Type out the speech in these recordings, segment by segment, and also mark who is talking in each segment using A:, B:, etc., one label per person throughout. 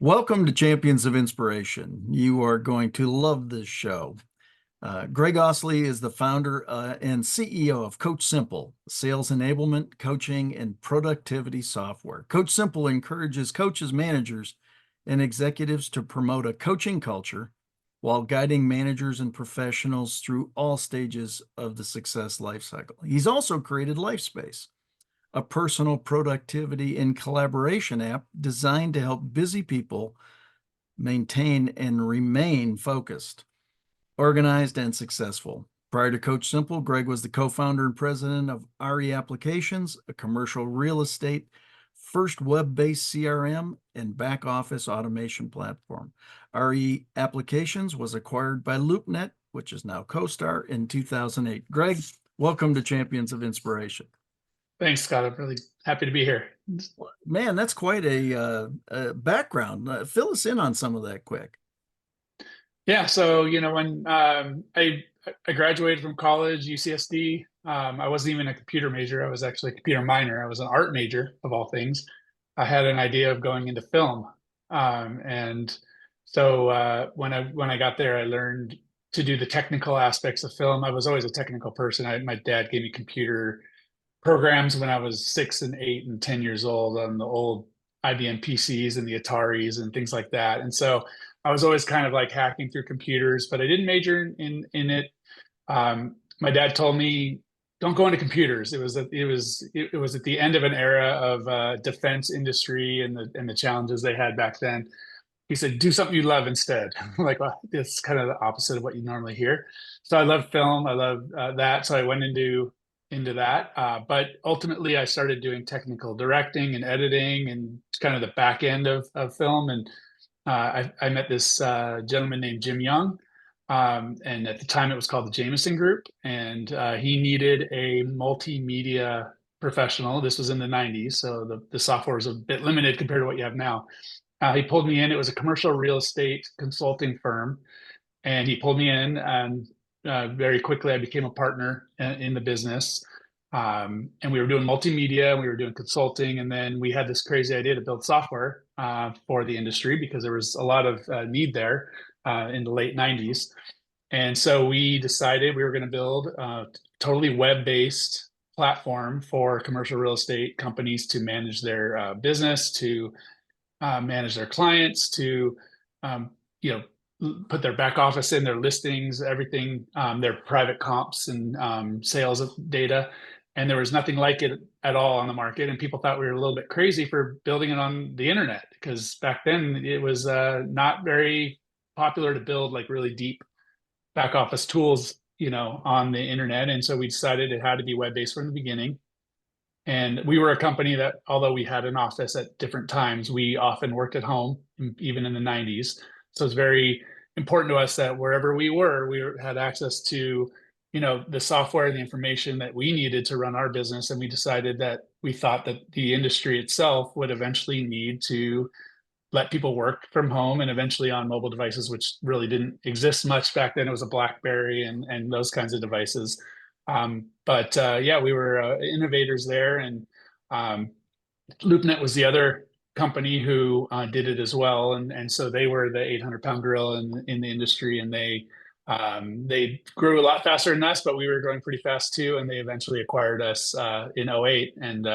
A: Welcome to Champions of Inspiration. You are going to love this show. Greg Ausley is the founder and CEO of CoachSimple, sales enablement, coaching, and productivity software. CoachSimple encourages coaches, managers, and executives to promote a coaching culture while guiding managers and professionals through all stages of the success lifecycle. He's also created LifeSpace, a personal productivity and collaboration app designed to help busy people maintain and remain focused, organized, and successful. Prior to CoachSimple, Greg was the co-founder and president of REApplications, a commercial real estate first web-based CRM and back office automation platform. REApplications was acquired by LoopNet, which is now CoStar, in 2008. Greg, welcome to Champions of Inspiration.
B: Thanks, Scott. I'm really happy to be here.
A: Man, that's quite a background. Fill us in on some of that quick.
B: Yeah, so when I graduated from college, UCSD, I wasn't even a computer major. I was actually a computer minor. I was an art major of all things. I had an idea of going into film, and so when I got there, I learned to do the technical aspects of film. I was always a technical person. My dad gave me computer programs when I was 6 and 8 and 10 years old on the old IBM PCs and the Ataris and things like that. And so I was always kind of like hacking through computers, but I didn't major in it. My dad told me, "Don't go into computers." It was at the end of an era of defense industry and the challenges they had back then. He said, "Do something you love instead." I'm like, well, it's kind of the opposite of what you normally hear. So I love film. I love that. So I went into that. But ultimately, I started doing technical directing and editing and kind of the back end of film. And I met this gentleman named Jim Young. And at the time, it was called the Jameson Group. And he needed a multimedia professional. This was in the 90s. So the software was a bit limited compared to what you have now. He pulled me in. It was a commercial real estate consulting firm. And he pulled me in, and very quickly I became a partner in the business. And we were doing multimedia, and we were doing consulting, and then we had this crazy idea to build software for the industry because there was a lot of need there in the late 90s. And so we decided we were going to build a totally web-based platform for commercial real estate companies to manage their business, to manage their clients, to um, you know put their back office in, their listings, everything, their private comps and sales data. And there was nothing like it at all on the market. And people thought we were a little bit crazy for building it on the internet because back then it was not very popular to build like really deep back office tools, on the internet. And so we decided it had to be web based from the beginning. And we were a company that, although we had an office at different times, we often worked at home, even in the 90s. So it's very important to us that wherever we were, we had access to, the software, the information that we needed to run our business. And we decided that we thought that the industry itself would eventually need to let people work from home and eventually on mobile devices, which really didn't exist much back then. It was a BlackBerry and those kinds of devices. But yeah, we were innovators there, and LoopNet was the other company who did it as well, and so they were the 800-pound gorilla in the industry, and they grew a lot faster than us, but we were growing pretty fast too, and they eventually acquired us in '08, and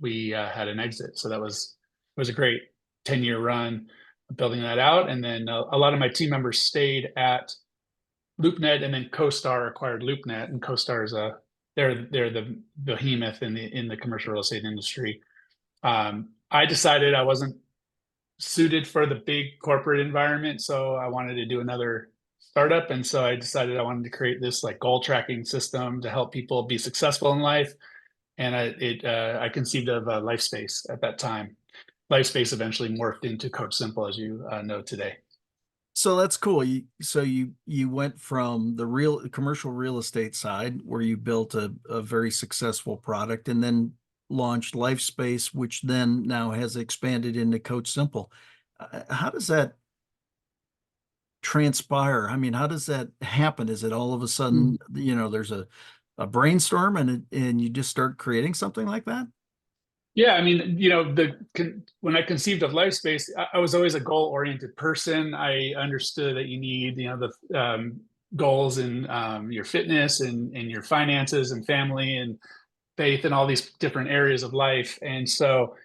B: we had an exit. So that was a great 10-year run building that out, and then a lot of my team members stayed at LoopNet, and then CoStar acquired LoopNet, and CoStar is they're the behemoth in the commercial real estate industry. I decided I wasn't suited for the big corporate environment, so I wanted to do another startup, and so I decided I wanted to create this like goal tracking system to help people be successful in life. And I conceived of LifeSpace at that time. LifeSpace eventually morphed into CoachSimple, as you know today.
A: So that's cool. You went from the real commercial real estate side where you built a very successful product and then launched LifeSpace, which then now has expanded into CoachSimple. How does that transpire? I mean, how does that happen? Is it all of a sudden, there's a brainstorm and you just start creating something like that?
B: Yeah, I mean, when I conceived of LifeSpace, I was always a goal-oriented person. I understood that you need, the goals in your fitness and your finances and family and faith and all these different areas of life. And so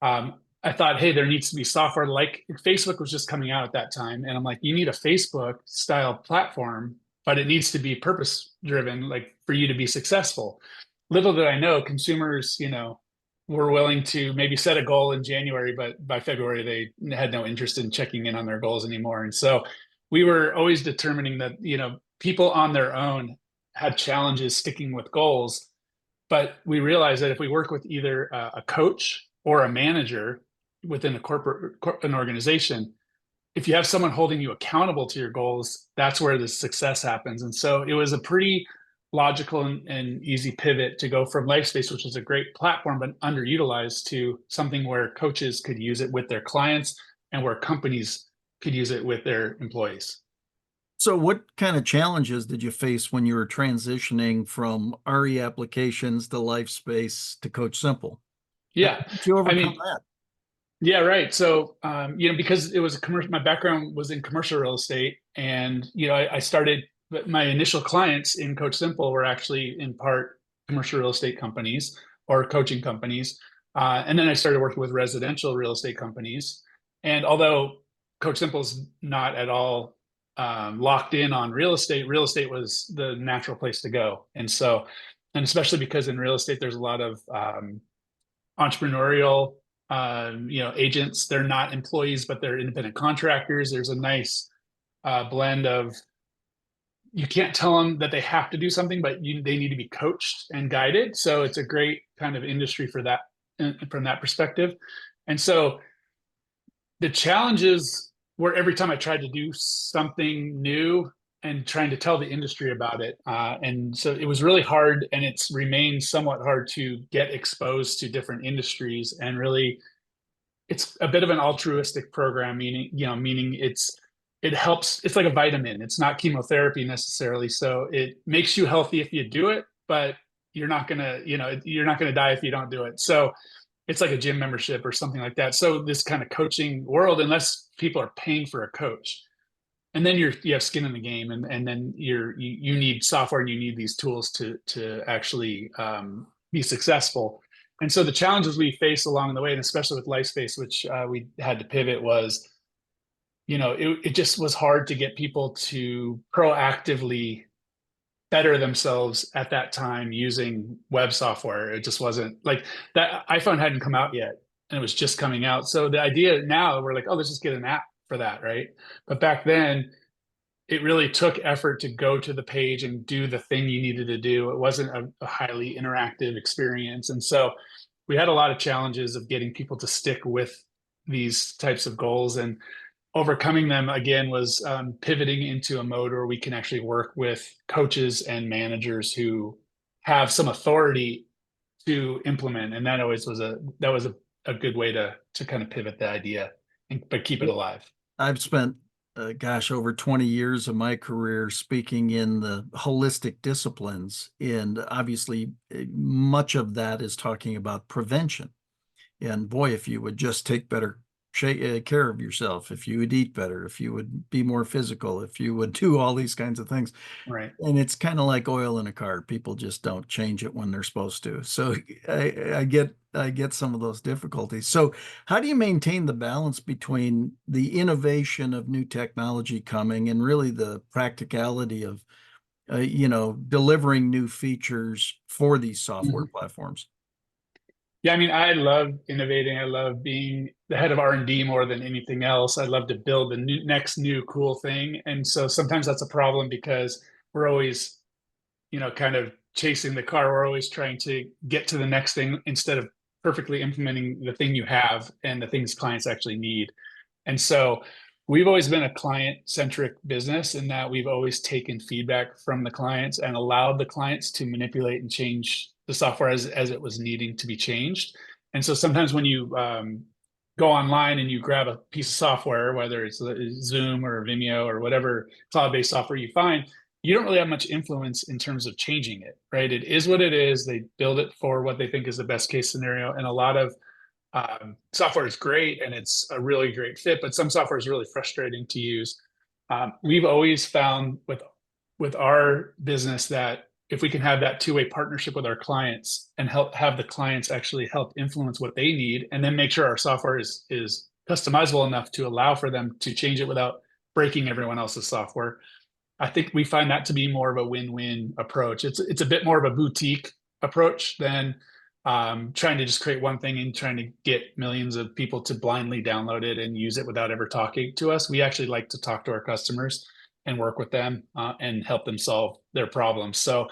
B: I thought, hey, there needs to be software like Facebook was just coming out at that time. And I'm like, you need a Facebook style platform, but it needs to be purpose driven, like for you to be successful. Little did I know consumers, were willing to maybe set a goal in January, but by February, they had no interest in checking in on their goals anymore. And so we were always determining that, people on their own had challenges sticking with goals. But we realized that if we work with either a coach or a manager within an organization, if you have someone holding you accountable to your goals, that's where the success happens. And so it was a pretty logical and easy pivot to go from LifeSpace, which is a great platform but underutilized, to something where coaches could use it with their clients and where companies could use it with their employees.
A: So what kind of challenges did you face when you were transitioning from REApplications to LifeSpace to CoachSimple? How
B: Yeah,
A: did you
B: I
A: overcome
B: mean,
A: that?
B: yeah, right. So, because it was a commercial, my background was in commercial real estate, and I started. But my initial clients in Coach Simple were actually in part commercial real estate companies or coaching companies, and then I started working with residential real estate companies. And although Coach Simple is not at all locked in on real estate was the natural place to go. And so, and especially because in real estate, there's a lot of entrepreneurial agents. They're not employees, but they're independent contractors. There's a nice blend of, you can't tell them that they have to do something, but they need to be coached and guided. So it's a great kind of industry for that, from that perspective. And so the challenges were every time I tried to do something new and trying to tell the industry about it. And so it was really hard, and it's remained somewhat hard to get exposed to different industries. And really, it's a bit of an altruistic program, meaning it helps. It's like a vitamin. It's not chemotherapy necessarily. So it makes you healthy if you do it, but you're not gonna die if you don't do it. So it's like a gym membership or something like that. So this kind of coaching world, unless people are paying for a coach, and then you have skin in the game, and then you need software and you need these tools to actually be successful. And so the challenges we face along the way, and especially with LifeSpace, which we had to pivot, was it just was hard to get people to proactively better themselves at that time using web software. It just wasn't like that. iPhone hadn't come out yet, and it was just coming out. So the idea now, we're like, oh, let's just get an app for that, right? But back then, it really took effort to go to the page and do the thing you needed to do. It wasn't a highly interactive experience. And so we had a lot of challenges of getting people to stick with these types of goals. And overcoming them again was pivoting into a mode where we can actually work with coaches and managers who have some authority to implement. And that always was a good way to kind of pivot the idea, but keep it alive.
A: I've spent, gosh, over 20 years of my career speaking in the holistic disciplines. And obviously, much of that is talking about prevention. And boy, if you would just take better care of yourself, if you would eat better, if you would be more physical, if you would do all these kinds of things.
B: Right.
A: And it's kind of like oil in a car. People just don't change it when they're supposed to. So I get some of those difficulties. So how do you maintain the balance between the innovation of new technology coming and really the practicality of delivering new features for these software
B: Mhm.
A: platforms?
B: Yeah, I mean, I love innovating. I love being the head of R&D more than anything else. I love to build the next new cool thing. And so sometimes that's a problem because we're always, kind of chasing the car. We're always trying to get to the next thing instead of perfectly implementing the thing you have and the things clients actually need. And so we've always been a client-centric business in that we've always taken feedback from the clients and allowed the clients to manipulate and change the software as it was needing to be changed. And so sometimes when you go online and you grab a piece of software, whether it's Zoom or Vimeo or whatever cloud-based software you find, you don't really have much influence in terms of changing it, right? It is what it is. They build it for what they think is the best case scenario. And a lot of software is great and it's a really great fit, but some software is really frustrating to use. We've always found with our business that if we can have that two-way partnership with our clients and help have the clients actually help influence what they need, and then make sure our software is customizable enough to allow for them to change it without breaking everyone else's software. I think we find that to be more of a win-win approach. It's a bit more of a boutique approach than trying to just create one thing and trying to get millions of people to blindly download it and use it without ever talking to us. We actually like to talk to our customers and work with them and help them solve their problems. So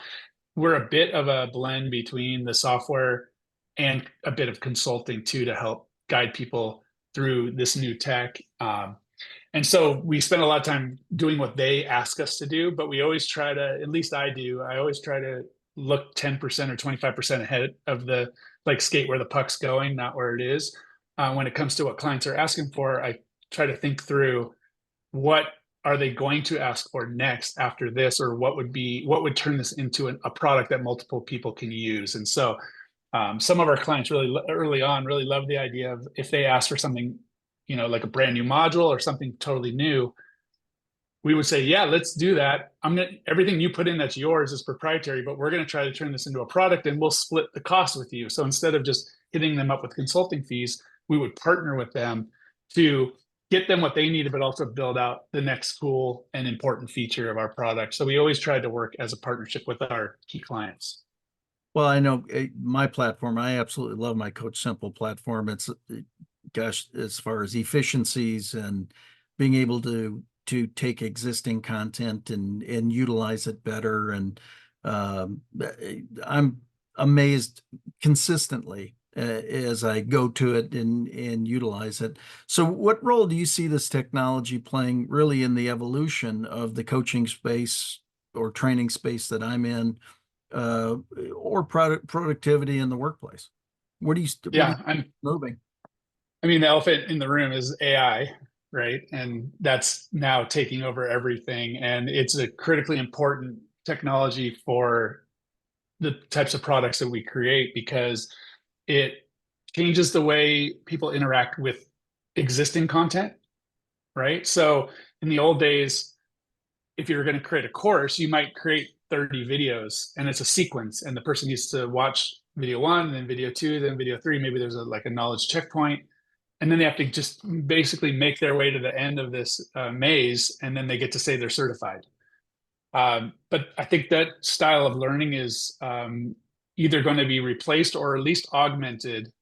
B: we're a bit of a blend between the software and a bit of consulting too to help guide people through this new tech. And so we spend a lot of time doing what they ask us to do, but we always try to, at least I do, I always try to look 10% or 25% ahead of the like skate where the puck's going, not where it is. When it comes to what clients are asking for, I try to think through what are they going to ask for next after this, or what would turn this into a product that multiple people can use. And so some of our clients really early on really love the idea of if they ask for something, like a brand new module or something totally new, we would say, yeah, let's do that. Everything you put in that's yours is proprietary, but we're going to try to turn this into a product and we'll split the cost with you. So instead of just hitting them up with consulting fees, we would partner with them to get them what they needed, but also build out the next cool and important feature of our product. So we always tried to work as a partnership with our key clients.
A: Well, I know my platform, I absolutely love my CoachSimple platform. It's, gosh, as far as efficiencies and being able to take existing content and utilize it better. And I'm amazed consistently as I go to it and utilize it. So what role do you see this technology playing really in the evolution of the coaching space or training space that I'm in, or productivity in the workplace? Where do you moving?
B: I mean, the elephant in the room is AI, right? And that's now taking over everything. And it's a critically important technology for the types of products that we create because it changes the way people interact with existing content, right? So in the old days, if you were going to create a course, you might create 30 videos and it's a sequence, and the person needs to watch video one, then video two, then video three. Maybe there's a knowledge checkpoint. And then they have to just basically make their way to the end of this maze, and then they get to say they're certified. But I think that style of learning is either going to be replaced or at least augmented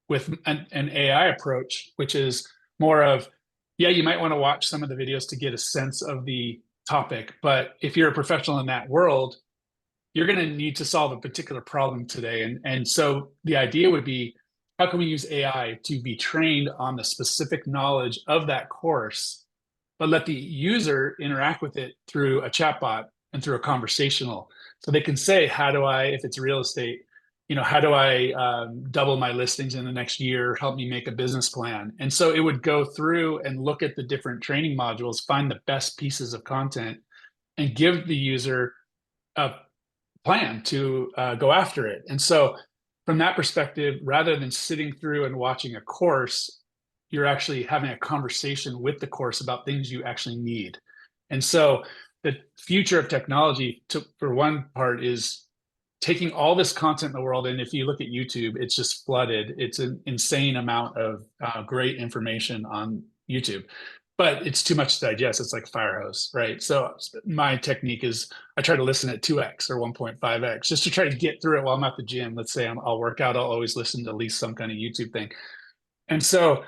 B: with an AI approach, which is more of, yeah, you might want to watch some of the videos to get a sense of the topic. But if you're a professional in that world, you're going to need to solve a particular problem today. And so the idea would be, how can we use AI to be trained on the specific knowledge of that course, but let the user interact with it through a chatbot and through a conversational. So they can say, how do I, if it's real estate, how do I double my listings in the next year? Help me make a business plan. And so it would go through and look at the different training modules, find the best pieces of content, and give the user a plan to go after it. And so from that perspective, rather than sitting through and watching a course, you're actually having a conversation with the course about things you actually need. And so the future of technology, for one part, is taking all this content in the world. And if you look at YouTube, it's just flooded. It's an insane amount of great information on YouTube, but it's too much to digest. It's like a fire hose, right? So my technique is I try to listen at 2x or 1.5x just to try to get through it while I'm at the gym. Let's say I'll work out, I'll always listen to at least some kind of YouTube thing. And so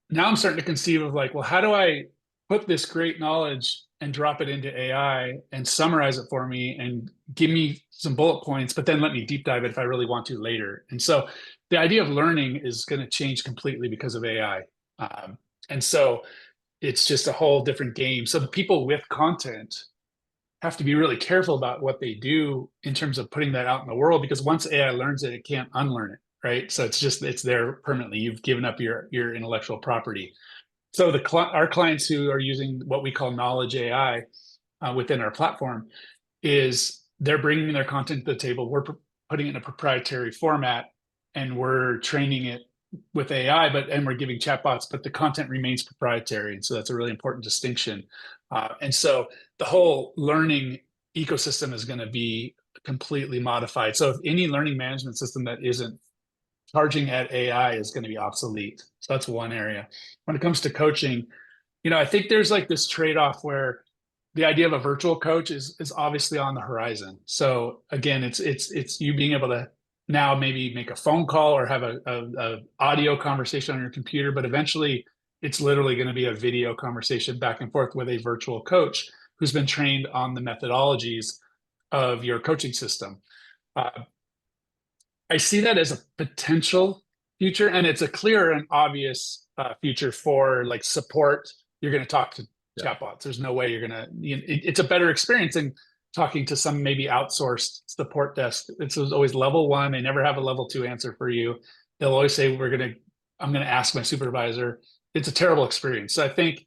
B: now I'm starting to conceive of well, how do I put this great knowledge and drop it into AI and summarize it for me and give me some bullet points, but then let me deep dive it if I really want to later. And so the idea of learning is going to change completely because of AI. And so it's just a whole different game. So the people with content have to be really careful about what they do in terms of putting that out in the world, because once AI learns it, it can't unlearn it, right? So it's there permanently. You've given up your intellectual property. So our clients who are using what we call knowledge AI within our platform, is they're bringing their content to the table. We're putting it in a proprietary format, and we're training it with AI, and we're giving chatbots, but the content remains proprietary. And so that's a really important distinction. And so the whole learning ecosystem is going to be completely modified. So if any learning management system that isn't charging at AI is going to be obsolete. So that's one area. When it comes to coaching, I think there's like this trade-off where the idea of a virtual coach is obviously on the horizon. So again, it's you being able to now maybe make a phone call or have a audio conversation on your computer, but eventually it's literally going to be a video conversation back and forth with a virtual coach who's been trained on the methodologies of your coaching system. I see that as a potential future, and it's a clear and obvious future for like support. You're going to talk to chatbots. There's no way you're going to. It's a better experience than talking to some maybe outsourced support desk. It's always level one. They never have a level two answer for you. They'll always say, I'm going to ask my supervisor. It's a terrible experience. So I think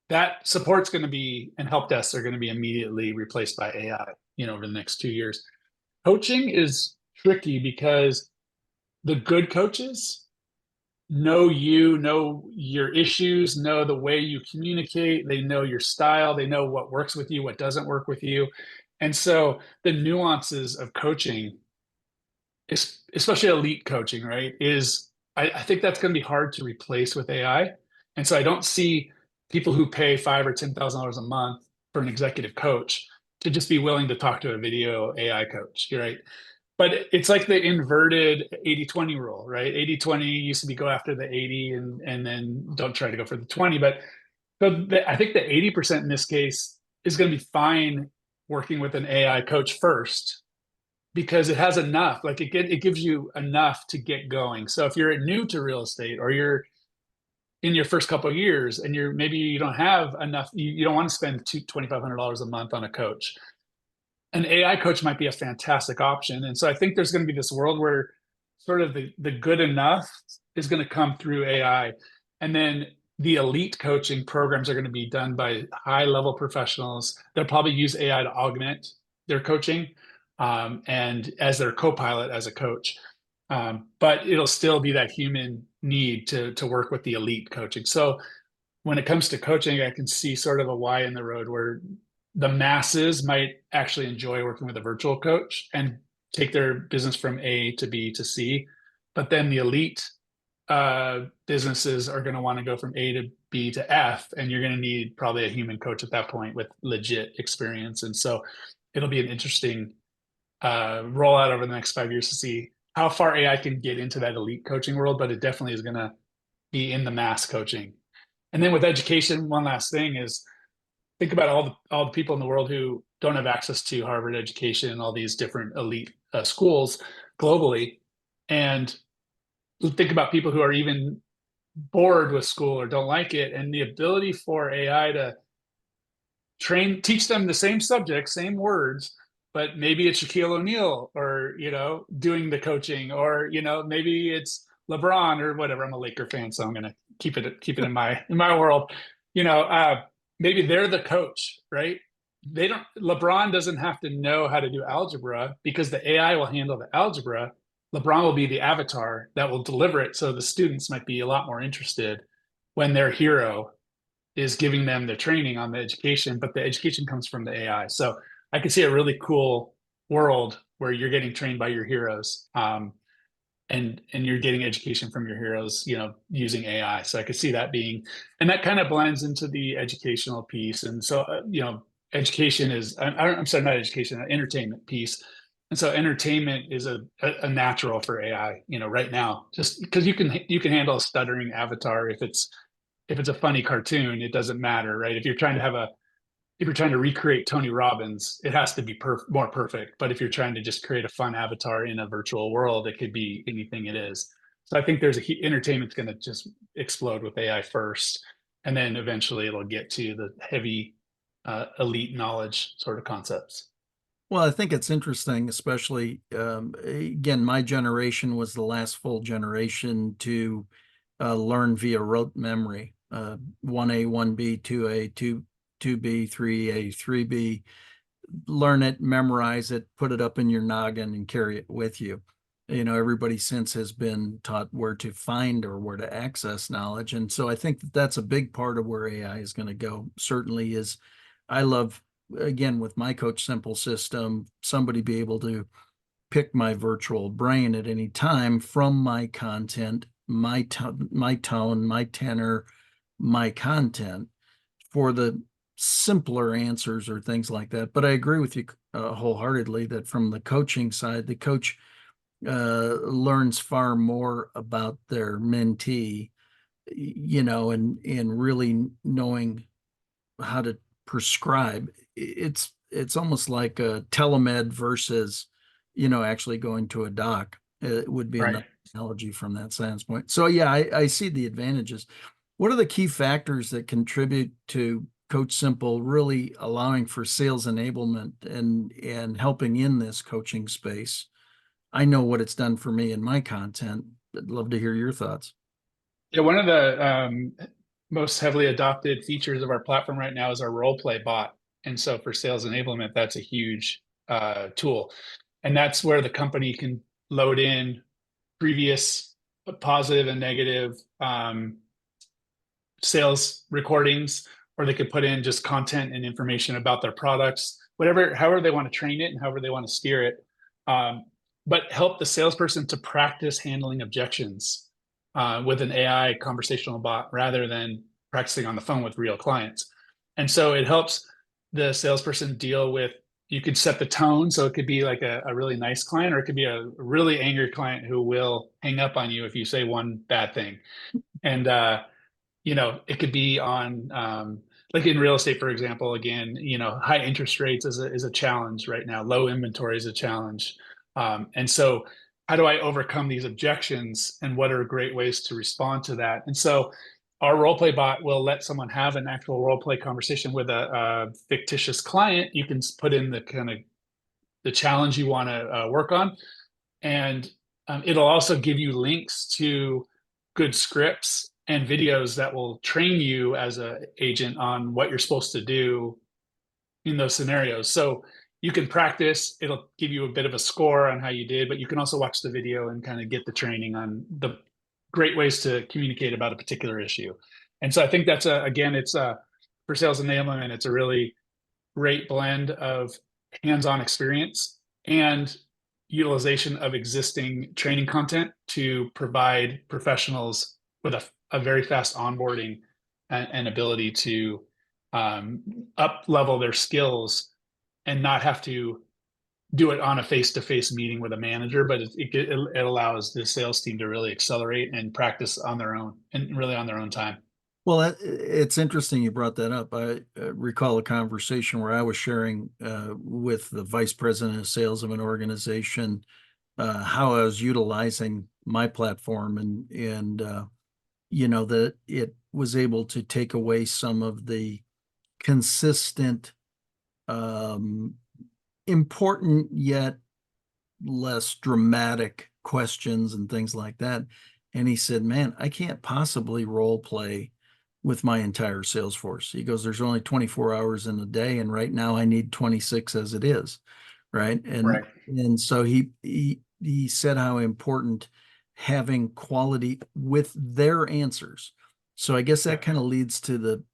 B: that support's going to be, and help desks are going to be immediately replaced by AI, over the next 2 years. Coaching is tricky because the good coaches know your issues, know the way you communicate, they know your style, they know what works with you, what doesn't work with you. And so the nuances of coaching, especially elite coaching, right, I think that's going to be hard to replace with AI. And so I don't see people who pay $5,000 or $10,000 a month for an executive coach to just be willing to talk to a video AI coach, right? But it's like the inverted 80-20 rule, right? 80-20 used to be go after the 80 and then don't try to go for the 20. But I think the 80% in this case is going to be fine working with an AI coach first because it has enough, like it gives you enough to get going. So if you're new to real estate or you're in your first couple of years and maybe you don't have enough, you don't want to spend $2,500 a month on a coach, an AI coach might be a fantastic option. And so I think there's going to be this world where sort of the good enough is going to come through AI. And then the elite coaching programs are going to be done by high level professionals. They'll probably use AI to augment their coaching and as their co-pilot as a coach. But it'll still be that human need to work with the elite coaching. So when it comes to coaching, I can see sort of a Y in the road where the masses might actually enjoy working with a virtual coach and take their business from A to B to C. But then the elite businesses are going to want to go from A to B to F, and you're going to need probably a human coach at that point with legit experience. And so it'll be an interesting rollout over the next 5 years to see how far AI can get into that elite coaching world, but it definitely is going to be in the mass coaching. And then with education, one last thing is think about all the people in the world who don't have access to Harvard education and all these different elite schools globally. And think about people who are even bored with school or don't like it. And the ability for AI to teach them the same subject, same words, but maybe it's Shaquille O'Neal or, doing the coaching, or, maybe it's LeBron or whatever. I'm a Laker fan, so I'm going to keep it in my world. Maybe they're the coach, right? LeBron doesn't have to know how to do algebra because the AI will handle the algebra. LeBron will be the avatar that will deliver it. So the students might be a lot more interested when their hero is giving them the training on the education, but the education comes from the AI. So I can see a really cool world where you're getting trained by your heroes. And you're getting education from your heroes, using AI. So I could see that being, and that kind of blends into the educational piece. And so, education is, I'm sorry, not education, entertainment piece. And so entertainment is a natural for AI, right now, just because you can handle a stuttering avatar. If it's a funny cartoon, it doesn't matter, right? If you're trying to recreate Tony Robbins, it has to be more perfect. But if you're trying to just create a fun avatar in a virtual world, it could be anything it is. So I think entertainment's going to just explode with AI first, and then eventually it'll get to the heavy elite knowledge sort of concepts.
A: Well, I think it's interesting, especially, again, my generation was the last full generation to learn via rote memory, 1A, 1B, 2A, 2B, 3A, 3B. learn it, memorize it, put it up in your noggin and carry it with you. Everybody since has been taught where to find or where to access knowledge. And so I think that that's a big part of where AI is going to go. Certainly is. I love, again, with my CoachSimple system, somebody be able to pick my virtual brain at any time from my content, my tone, my tenor, my content for the simpler answers or things like that. But I agree with you wholeheartedly that from the coaching side, the coach learns far more about their mentee, and really knowing how to prescribe. It's almost like a telemed versus, actually going to a doc. It would be
B: Right.
A: another analogy from that standpoint. So yeah, I see the advantages. What are the key factors that contribute to CoachSimple really allowing for sales enablement and helping in this coaching space? I know what it's done for me in my content. I'd love to hear your thoughts.
B: Yeah, one of the most heavily adopted features of our platform right now is our role play bot. And so for sales enablement, that's a huge tool. And that's where the company can load in previous positive and negative sales recordings, or they could put in just content and information about their products, whatever, however they want to train it and however they want to steer it. But help the salesperson to practice handling objections with an AI conversational bot rather than practicing on the phone with real clients. And so it helps the salesperson deal with, you could set the tone. So it could be like a really nice client, or it could be a really angry client who will hang up on you if you say one bad thing. And it could be on like in real estate, for example. Again, high interest rates is a challenge right now. Low inventory is a challenge. And so how do I overcome these objections, and what are great ways to respond to that? And so our role play bot will let someone have an actual role play conversation with a fictitious client. You can put in the kind of the challenge you want to work on, and it'll also give you links to good scripts and videos that will train you as an agent on what you're supposed to do in those scenarios. So you can practice, it'll give you a bit of a score on how you did, but you can also watch the video and kind of get the training on the great ways to communicate about a particular issue. And so I think that's again, it's for sales enablement, it's a really great blend of hands-on experience and utilization of existing training content to provide professionals with a very fast onboarding and ability to up level their skills and not have to do it on a face-to-face meeting with a manager, but it allows the sales team to really accelerate and practice on their own and really on their own time.
A: Well, it's interesting you brought that up. I recall a conversation where I was sharing with the vice president of sales of an organization how I was utilizing my platform, and that it was able to take away some of the consistent, um, important yet less dramatic questions and things like that. And he said, "Man, I can't possibly role play with my entire sales force." He goes, "There's only 24 hours in a day, and right now I need 26 as it is." Right.
B: Right.
A: And so he said how important having quality with their answers. So I guess that
B: Yeah.
A: kind of leads to the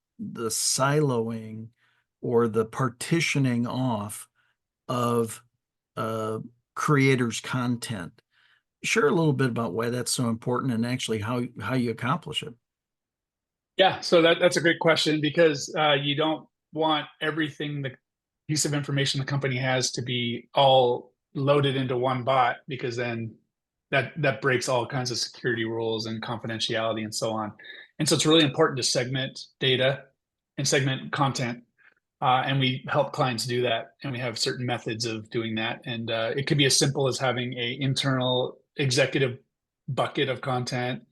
A: siloing or the partitioning off of uh, creators' content. Share a little bit about why that's so important and actually how you accomplish it.
B: Yeah, so that's a great question, because you don't want everything, the piece of information the company has, to be all loaded into one bot, because then that breaks all kinds of security rules and confidentiality and so on. And so it's really important to segment data and segment content. And we help clients do that. And we have certain methods of doing that. And it could be as simple as having a internal executive bucket of content,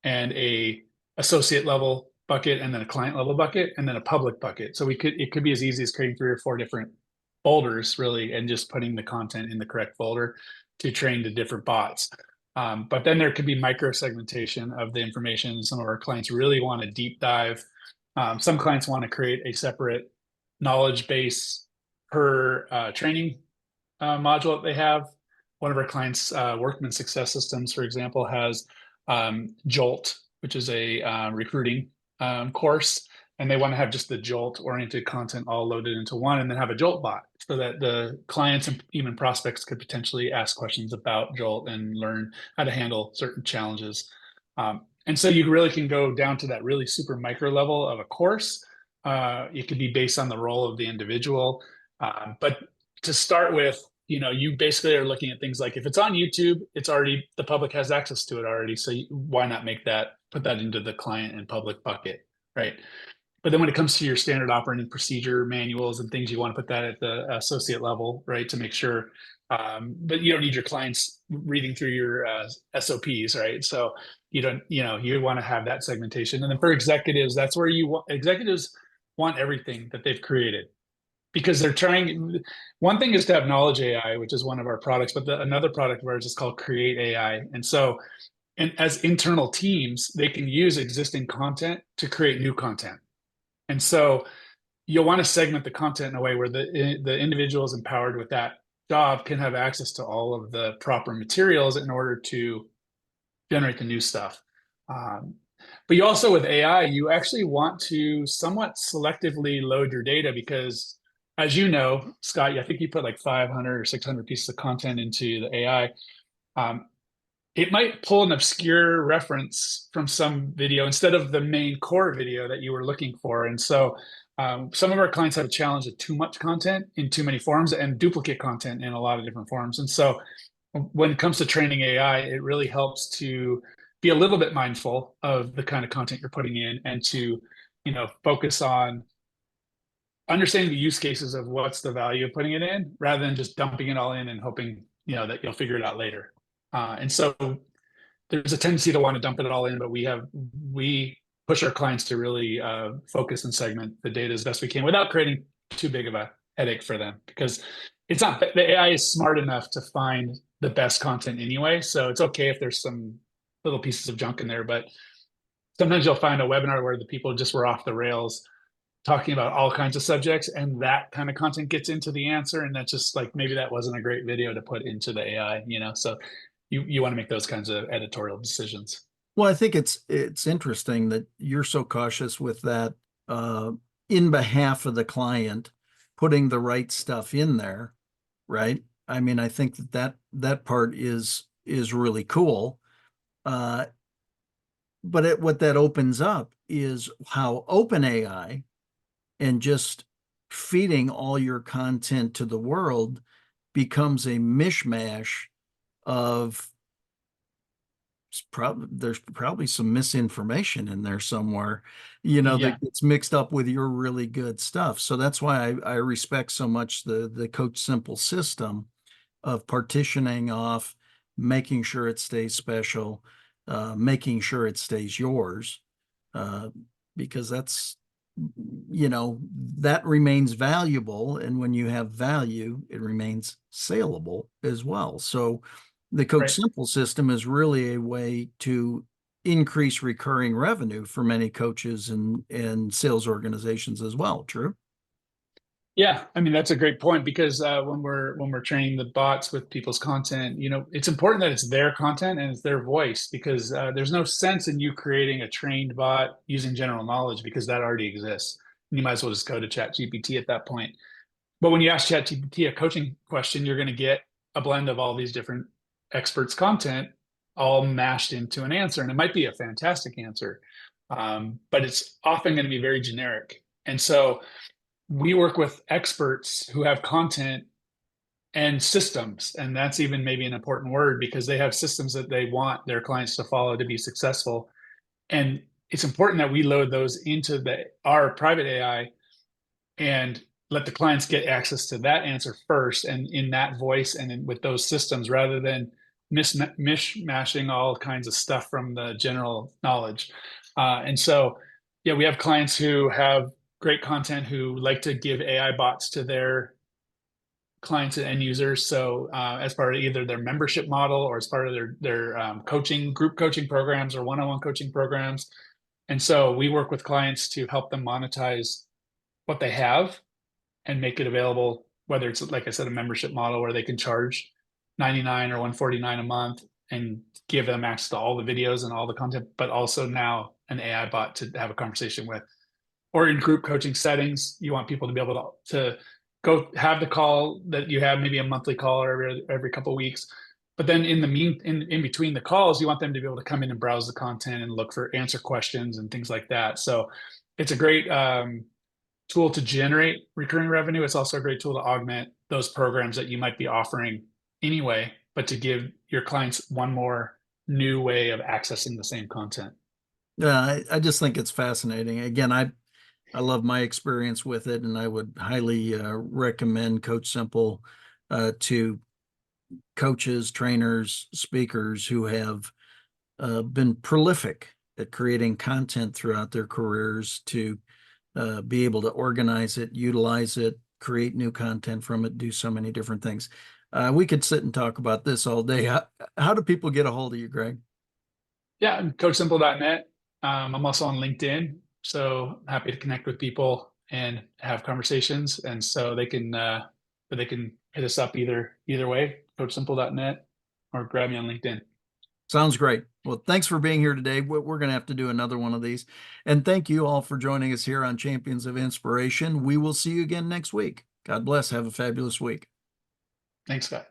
B: and a associate level bucket, and then a client level bucket, and then a public bucket. So it could be as easy as creating 3 or 4 different folders, really, and just putting the content in the correct folder to train the different bots. But then there could be micro segmentation of the information. Some of our clients really want to deep dive. Some clients want to create a separate knowledge base per training module that they have. One of our clients, Workman Success Systems, for example, has Jolt, which is a recruiting course, and they want to have just the Jolt-oriented content all loaded into one, and then have a Jolt bot so that the clients and even prospects could potentially ask questions about Jolt and learn how to handle certain challenges. And so you really can go down to that really super micro level of a course. It could be based on the role of the individual. But to start with, you basically are looking at things like if it's on YouTube, it's already, the public has access to it already. So why not put that into the client and public bucket, right? But then when it comes to your standard operating procedure manuals and things, you want to put that at the associate level, right? To make sure, but you don't need your clients reading through your SOPs, right? So you don't, you want to have that segmentation. And then for executives, that's where executives want everything that they've created because they're trying. One thing is to have knowledge AI, which is one of our products, but another product of ours is called Create AI. And so, and as internal teams, they can use existing content to create new content. And so you'll want to segment the content in a way where the individuals empowered with that job can have access to all of the proper materials in order to generate the new stuff. But you also, with AI, you actually want to somewhat selectively load your data because, as you know, Scott, I think you put like 500 or 600 pieces of content into the AI. It might pull an obscure reference from some video instead of the main core video that you were looking for. And so some of our clients have a challenge of too much content in too many forms and duplicate content in a lot of different forms. And so when it comes to training AI, it really helps to be a little bit mindful of the kind of content you're putting in and to, focus on understanding the use cases of what's the value of putting it in rather than just dumping it all in and hoping, that you'll figure it out later. And so there's a tendency to want to dump it all in, but we push our clients to really focus and segment the data as best we can without creating too big of a headache for them because it's not, the AI is smart enough to find the best content anyway. So it's okay if there's some little pieces of junk in there, but sometimes you'll find a webinar where the people just were off the rails talking about all kinds of subjects and that kind of content gets into the answer. And that's just like, maybe that wasn't a great video to put into the AI, so you want to make those kinds of editorial decisions.
A: Well, I think it's interesting that you're so cautious with that in behalf of the client, putting the right stuff in there, right? I mean, I think that part is really cool. But what that opens up is how OpenAI and just feeding all your content to the world becomes a mishmash of there's probably some misinformation in there somewhere, that gets mixed up with your really good stuff. So that's why I respect so much the CoachSimple system of partitioning off, making sure it stays special, making sure it stays yours, because that's, that remains valuable. And when you have value, it remains saleable as well. So the CoachSimple system is really a way to increase recurring revenue for many coaches and sales organizations as well. True?
B: Yeah, I mean that's a great point because when we're training the bots with people's content, it's important that it's their content and it's their voice because there's no sense in you creating a trained bot using general knowledge because that already exists. And you might as well just go to ChatGPT at that point. But when you ask ChatGPT a coaching question, you're going to get a blend of all these different experts' content all mashed into an answer, and it might be a fantastic answer, but it's often going to be very generic. And so we work with experts who have content and systems, and that's even maybe an important word because they have systems that they want their clients to follow to be successful. And it's important that we load those into our private AI and let the clients get access to that answer first and in that voice and with those systems rather than mishmashing all kinds of stuff from the general knowledge. And so, yeah, we have clients who have great content who like to give AI bots to their clients and end users. So as part of either their membership model or as part of their group coaching programs or one-on-one coaching programs. And so we work with clients to help them monetize what they have and make it available whether it's, like I said, a membership model where they can charge 99 or 149 a month and give them access to all the videos and all the content, but also now an AI bot to have a conversation with. Or in group coaching settings, you want people to be able to go have the call that you have, maybe a monthly call or every couple of weeks. But then in between the calls, you want them to be able to come in and browse the content and look for answer questions and things like that. So it's a great tool to generate recurring revenue. It's also a great tool to augment those programs that you might be offering anyway, but to give your clients one more new way of accessing the same content.
A: Yeah, I just think it's fascinating. Again, I love my experience with it, and I would highly recommend CoachSimple to coaches, trainers, speakers who have been prolific at creating content throughout their careers to be able to organize it, utilize it, create new content from it, do so many different things. We could sit and talk about this all day. How do people get a hold of you, Greg?
B: Yeah, CoachSimple.net. I'm also on LinkedIn, so happy to connect with people and have conversations. And so they can hit us up either way, CoachSimple.net or grab me on LinkedIn.
A: Sounds great. Well, thanks for being here today. We're going to have to do another one of these. And thank you all for joining us here on Champions of Inspiration. We will see you again next week. God bless. Have a fabulous week.
B: Thanks, Scott.